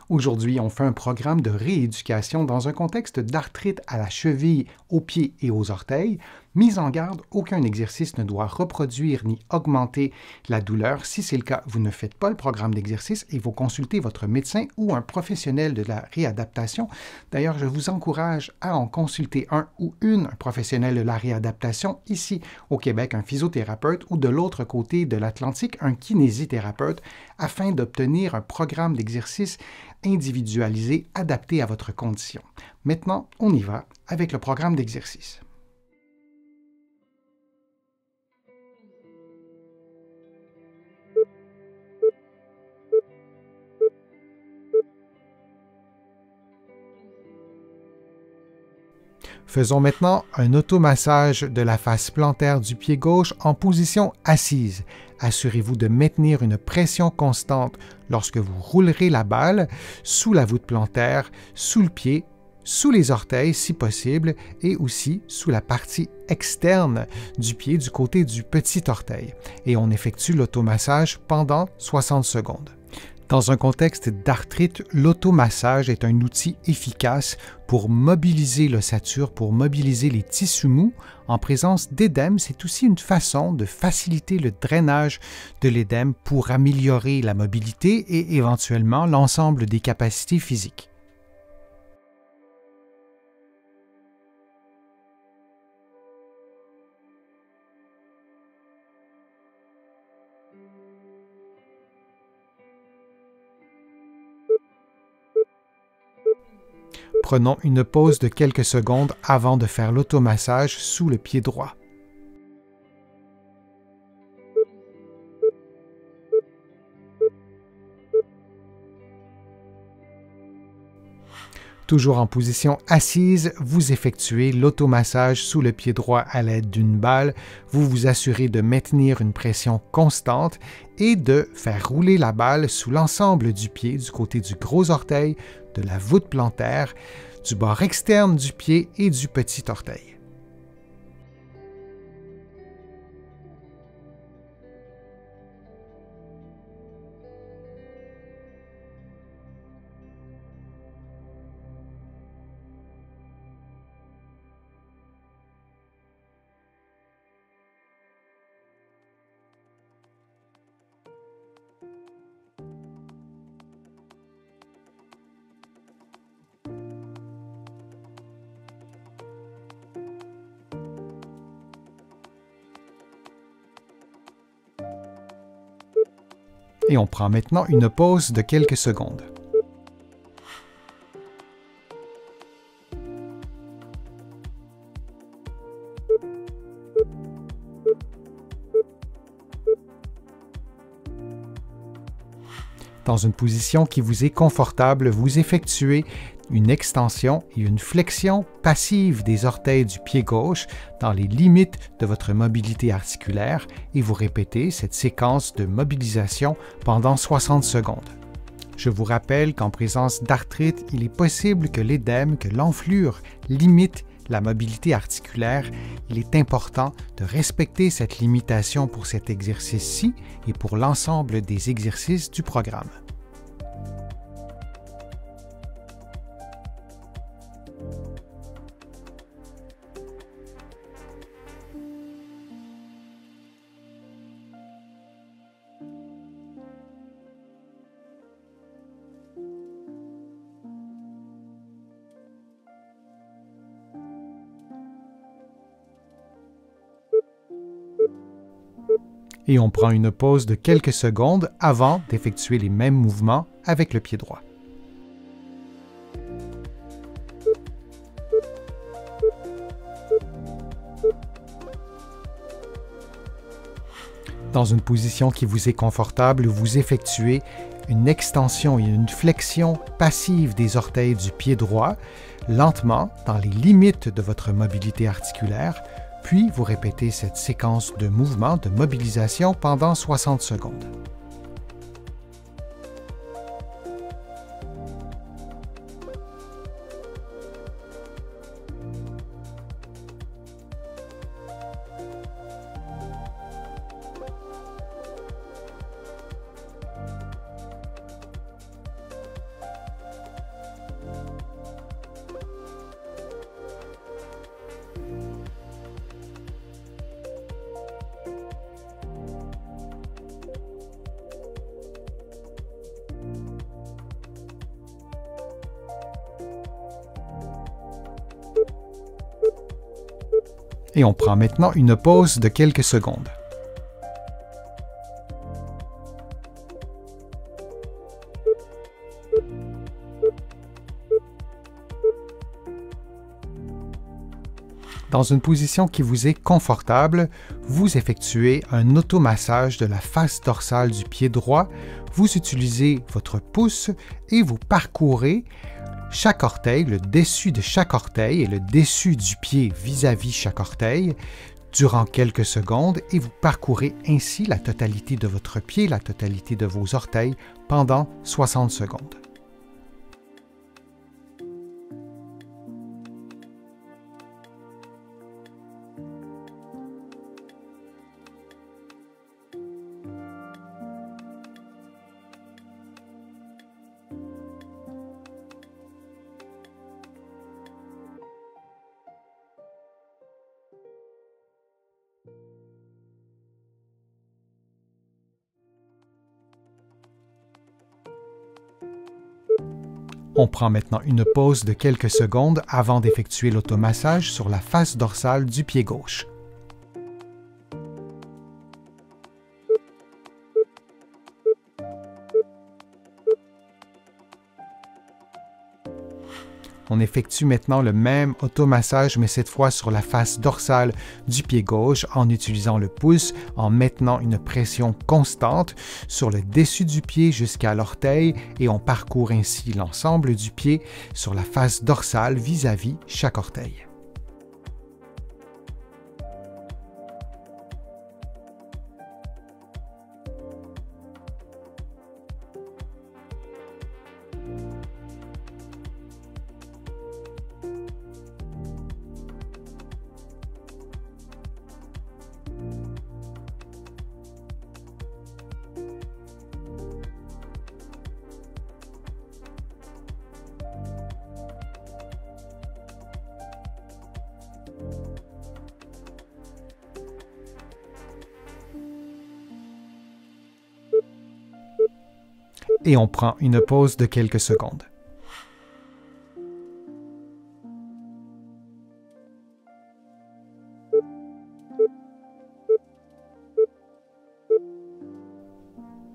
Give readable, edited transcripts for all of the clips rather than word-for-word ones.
Aujourd'hui, on fait un programme de rééducation dans un contexte d'arthrite à la cheville, aux pieds et aux orteils. Mise en garde, aucun exercice ne doit reproduire ni augmenter la douleur. Si c'est le cas, vous ne faites pas le programme d'exercice et vous consultez votre médecin ou un professionnel de la réadaptation. D'ailleurs, je vous encourage à en consulter un ou une professionnelle de la réadaptation, ici au Québec, un physiothérapeute ou de l'autre côté de l'Atlantique, un kinésithérapeute, afin d'obtenir un programme d'exercice individualisé, adapté à votre condition. Maintenant, on y va avec le programme d'exercice. Faisons maintenant un automassage de la face plantaire du pied gauche en position assise. Assurez-vous de maintenir une pression constante lorsque vous roulerez la balle sous la voûte plantaire, sous le pied, sous les orteils si possible et aussi sous la partie externe du pied du côté du petit orteil. Et on effectue l'automassage pendant 60 secondes. Dans un contexte d'arthrite, l'automassage est un outil efficace pour mobiliser l'ossature, pour mobiliser les tissus mous. En présence d'édème, c'est aussi une façon de faciliter le drainage de l'édème pour améliorer la mobilité et éventuellement l'ensemble des capacités physiques. Prenons une pause de quelques secondes avant de faire l'automassage sous le pied droit. Toujours en position assise, vous effectuez l'automassage sous le pied droit à l'aide d'une balle. Vous vous assurez de maintenir une pression constante et de faire rouler la balle sous l'ensemble du pied, du côté du gros orteil, de la voûte plantaire, du bord externe du pied et du petit orteil. Et on prend maintenant une pause de quelques secondes. Dans une position qui vous est confortable, vous effectuez une extension et une flexion passive des orteils du pied gauche dans les limites de votre mobilité articulaire et vous répétez cette séquence de mobilisation pendant 60 secondes. Je vous rappelle qu'en présence d'arthrite, il est possible que l'édème, que l'enflure limite la mobilité articulaire. Il est important de respecter cette limitation pour cet exercice-ci et pour l'ensemble des exercices du programme. Et on prend une pause de quelques secondes avant d'effectuer les mêmes mouvements avec le pied droit. Dans une position qui vous est confortable, vous effectuez une extension et une flexion passive des orteils du pied droit, lentement, dans les limites de votre mobilité articulaire, puis vous répétez cette séquence de mouvements de mobilisation pendant 60 secondes. Et on prend maintenant une pause de quelques secondes. Dans une position qui vous est confortable, vous effectuez un automassage de la face dorsale du pied droit. Vous utilisez votre pouce et vous parcourez chaque orteil, le dessus de chaque orteil et le dessus du pied vis-à-vis chaque orteil durant quelques secondes et vous parcourez ainsi la totalité de votre pied, la totalité de vos orteils pendant 60 secondes. On prend maintenant une pause de quelques secondes avant d'effectuer l'automassage sur la face dorsale du pied gauche. On effectue maintenant le même automassage, mais cette fois sur la face dorsale du pied gauche en utilisant le pouce, en maintenant une pression constante sur le dessus du pied jusqu'à l'orteil et on parcourt ainsi l'ensemble du pied sur la face dorsale vis-à-vis chaque orteil. Et on prend une pause de quelques secondes.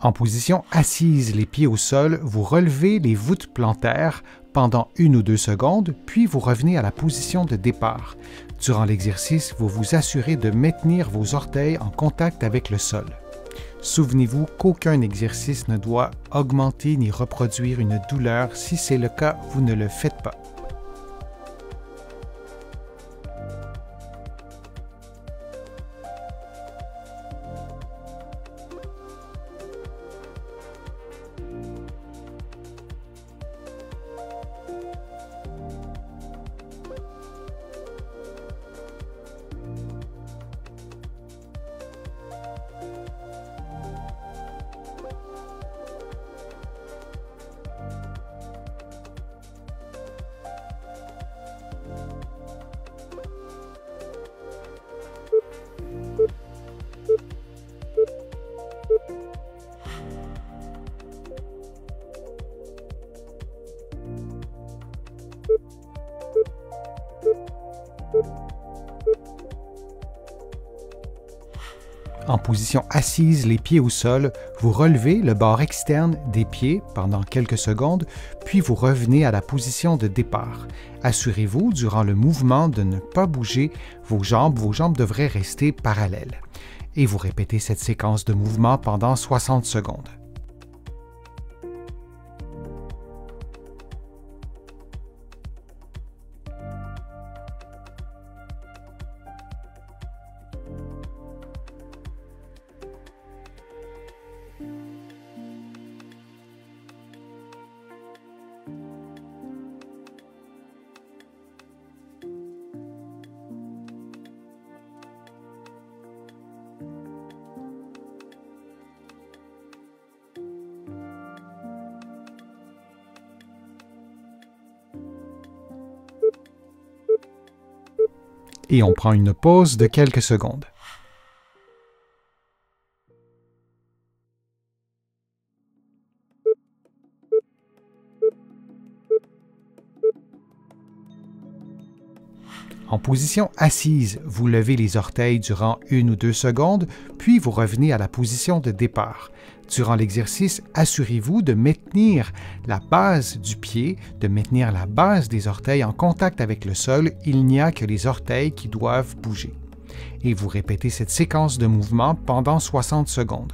En position assise, les pieds au sol, vous relevez les voûtes plantaires pendant 1 ou 2 secondes, puis vous revenez à la position de départ. Durant l'exercice, vous vous assurez de maintenir vos orteils en contact avec le sol. Souvenez-vous qu'aucun exercice ne doit augmenter ni reproduire une douleur. Si c'est le cas, vous ne le faites pas. En position assise, les pieds au sol, vous relevez le bord externe des pieds pendant quelques secondes, puis vous revenez à la position de départ. Assurez-vous, durant le mouvement, de ne pas bouger vos jambes. Vos jambes devraient rester parallèles. Et vous répétez cette séquence de mouvement pendant 60 secondes. Et on prend une pause de quelques secondes. En position assise, vous levez les orteils durant 1 ou 2 secondes, puis vous revenez à la position de départ. Durant l'exercice, assurez-vous de maintenir la base du pied, de maintenir la base des orteils en contact avec le sol. Il n'y a que les orteils qui doivent bouger. Et vous répétez cette séquence de mouvements pendant 60 secondes.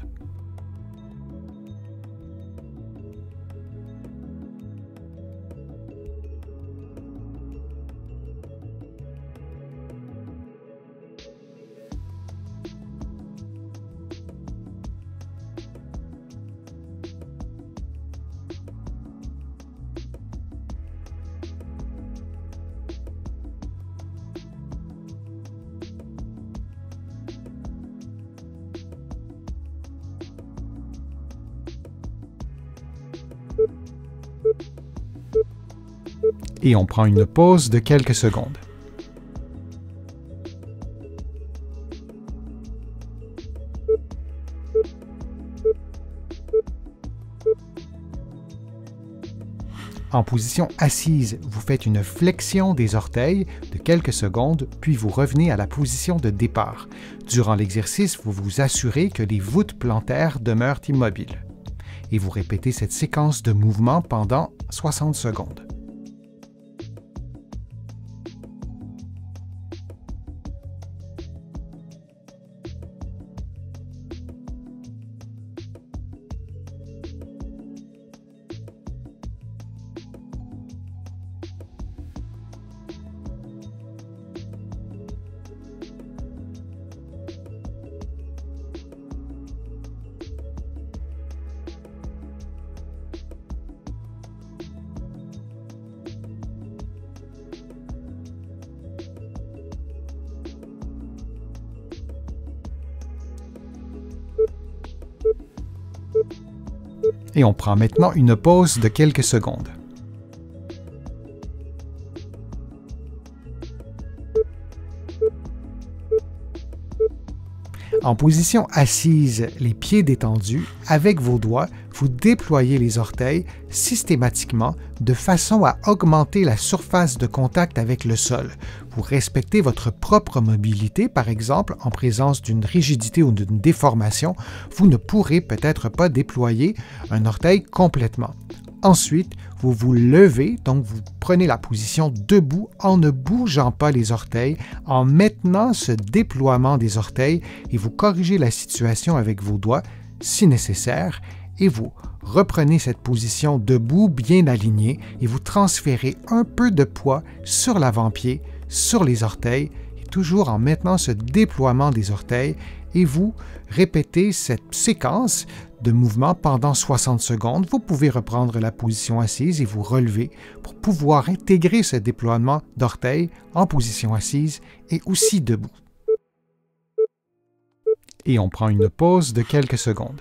Et on prend une pause de quelques secondes. En position assise, vous faites une flexion des orteils de quelques secondes, puis vous revenez à la position de départ. Durant l'exercice, vous vous assurez que les voûtes plantaires demeurent immobiles. Et vous répétez cette séquence de mouvements pendant 60 secondes. Et on prend maintenant une pause de quelques secondes. En position assise, les pieds détendus, avec vos doigts, vous déployez les orteils systématiquement de façon à augmenter la surface de contact avec le sol. Vous respectez votre propre mobilité, par exemple, en présence d'une rigidité ou d'une déformation, vous ne pourrez peut-être pas déployer un orteil complètement. Ensuite, vous vous levez, donc vous prenez la position debout en ne bougeant pas les orteils, en maintenant ce déploiement des orteils et vous corrigez la situation avec vos doigts si nécessaire et vous reprenez cette position debout bien alignée et vous transférez un peu de poids sur l'avant-pied, sur les orteils, et toujours en maintenant ce déploiement des orteils et vous répétez cette séquence de mouvement pendant 60 secondes. Vous pouvez reprendre la position assise et vous relever pour pouvoir intégrer ce déploiement d'orteils en position assise et aussi debout. Et on prend une pause de quelques secondes.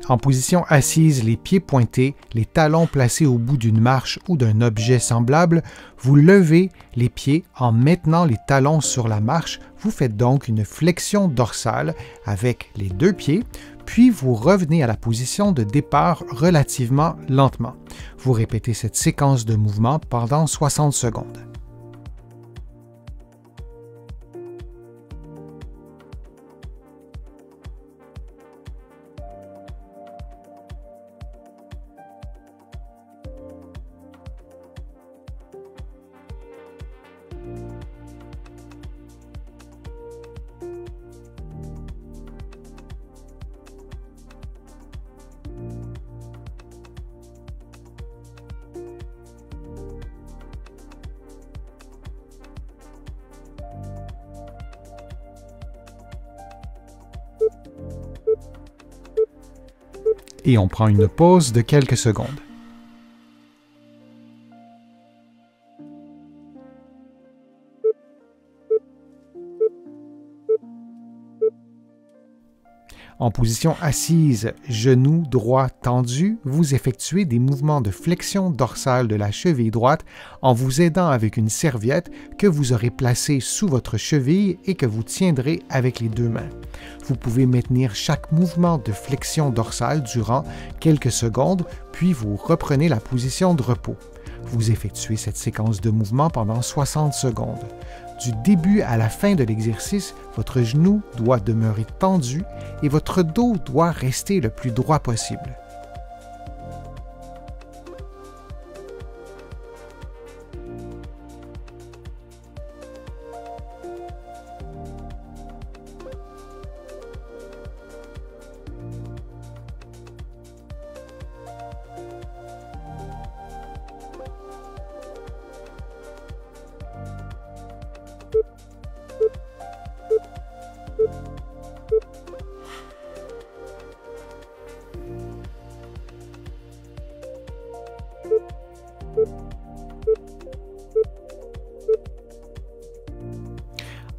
En position assise, les pieds pointés, les talons placés au bout d'une marche ou d'un objet semblable, vous levez les pieds en maintenant les talons sur la marche. Vous faites donc une flexion dorsale avec les 2 pieds, puis vous revenez à la position de départ relativement lentement. Vous répétez cette séquence de mouvements pendant 60 secondes. Et on prend une pause de quelques secondes. En position assise, genou droit tendu, vous effectuez des mouvements de flexion dorsale de la cheville droite en vous aidant avec une serviette que vous aurez placée sous votre cheville et que vous tiendrez avec les deux mains. Vous pouvez maintenir chaque mouvement de flexion dorsale durant quelques secondes, puis vous reprenez la position de repos. Vous effectuez cette séquence de mouvements pendant 60 secondes. Du début à la fin de l'exercice, votre genou doit demeurer tendu et votre dos doit rester le plus droit possible.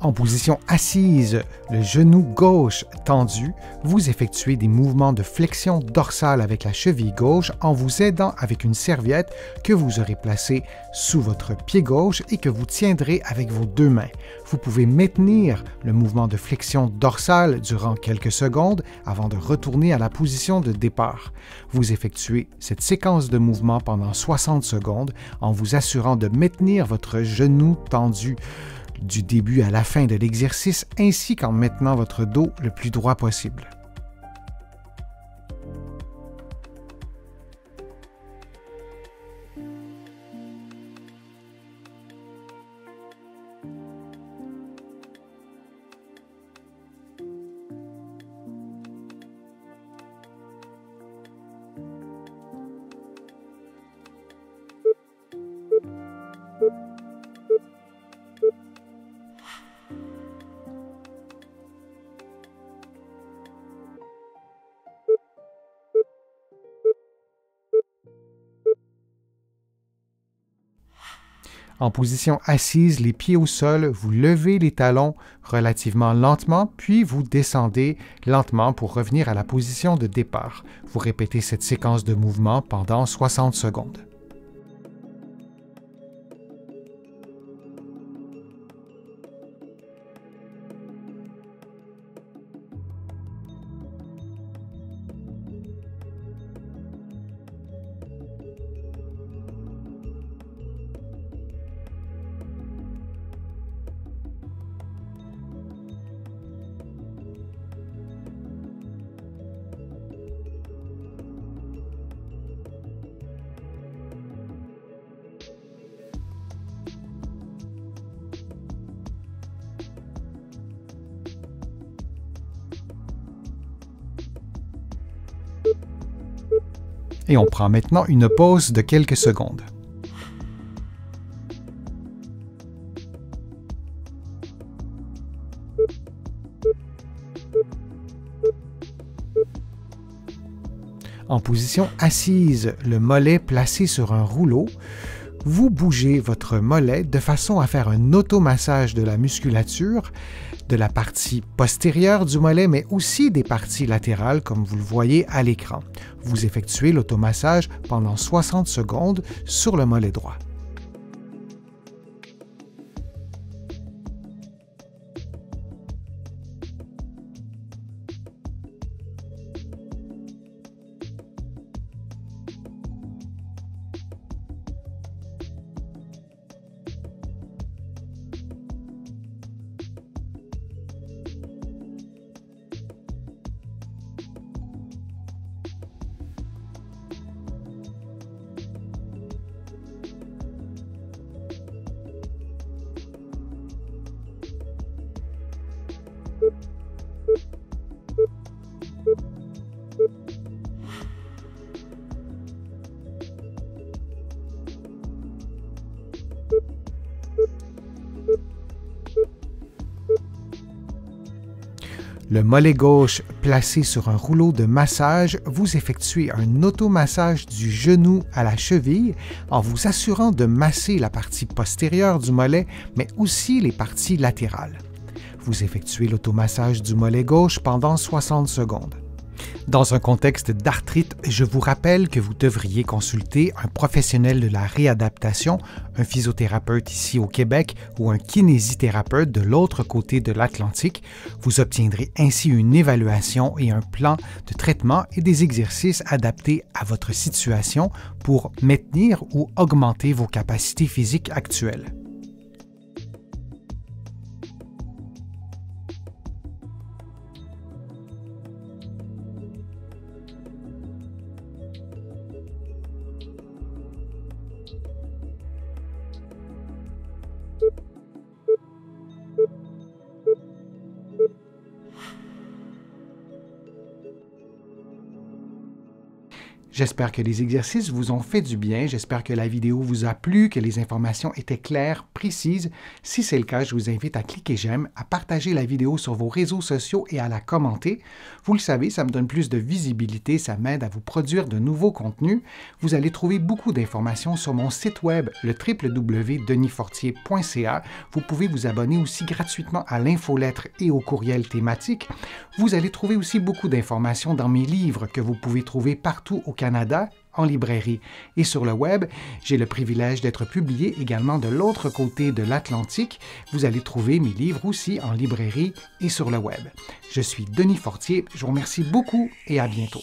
En position assise, le genou gauche tendu, vous effectuez des mouvements de flexion dorsale avec la cheville gauche en vous aidant avec une serviette que vous aurez placée sous votre pied gauche et que vous tiendrez avec vos deux mains. Vous pouvez maintenir le mouvement de flexion dorsale durant quelques secondes avant de retourner à la position de départ. Vous effectuez cette séquence de mouvements pendant 60 secondes en vous assurant de maintenir votre genou tendu du début à la fin de l'exercice ainsi qu'en maintenant votre dos le plus droit possible. En position assise, les pieds au sol, vous levez les talons relativement lentement, puis vous descendez lentement pour revenir à la position de départ. Vous répétez cette séquence de mouvements pendant 60 secondes. Et on prend maintenant une pause de quelques secondes. En position assise, le mollet placé sur un rouleau, vous bougez votre mollet de façon à faire un automassage de la musculature, de la partie postérieure du mollet, mais aussi des parties latérales, comme vous le voyez à l'écran. Vous effectuez l'automassage pendant 60 secondes sur le mollet droit. Le mollet gauche placé sur un rouleau de massage, vous effectuez un automassage du genou à la cheville en vous assurant de masser la partie postérieure du mollet, mais aussi les parties latérales. Vous effectuez l'automassage du mollet gauche pendant 60 secondes. Dans un contexte d'arthrite, je vous rappelle que vous devriez consulter un professionnel de la réadaptation, un physiothérapeute ici au Québec ou un kinésithérapeute de l'autre côté de l'Atlantique. Vous obtiendrez ainsi une évaluation et un plan de traitement et des exercices adaptés à votre situation pour maintenir ou augmenter vos capacités physiques actuelles. J'espère que les exercices vous ont fait du bien, j'espère que la vidéo vous a plu, que les informations étaient claires, précises. Si c'est le cas, je vous invite à cliquer j'aime, à partager la vidéo sur vos réseaux sociaux et à la commenter. Vous le savez, ça me donne plus de visibilité, ça m'aide à vous produire de nouveaux contenus. Vous allez trouver beaucoup d'informations sur mon site web, le www.denisfortier.ca. Vous pouvez vous abonner aussi gratuitement à l'infolettre et au courriel thématique. Vous allez trouver aussi beaucoup d'informations dans mes livres que vous pouvez trouver partout au Canada, en librairie et sur le web. J'ai le privilège d'être publié également de l'autre côté de l'Atlantique. Vous allez trouver mes livres aussi en librairie et sur le web. Je suis Denis Fortier, je vous remercie beaucoup et à bientôt.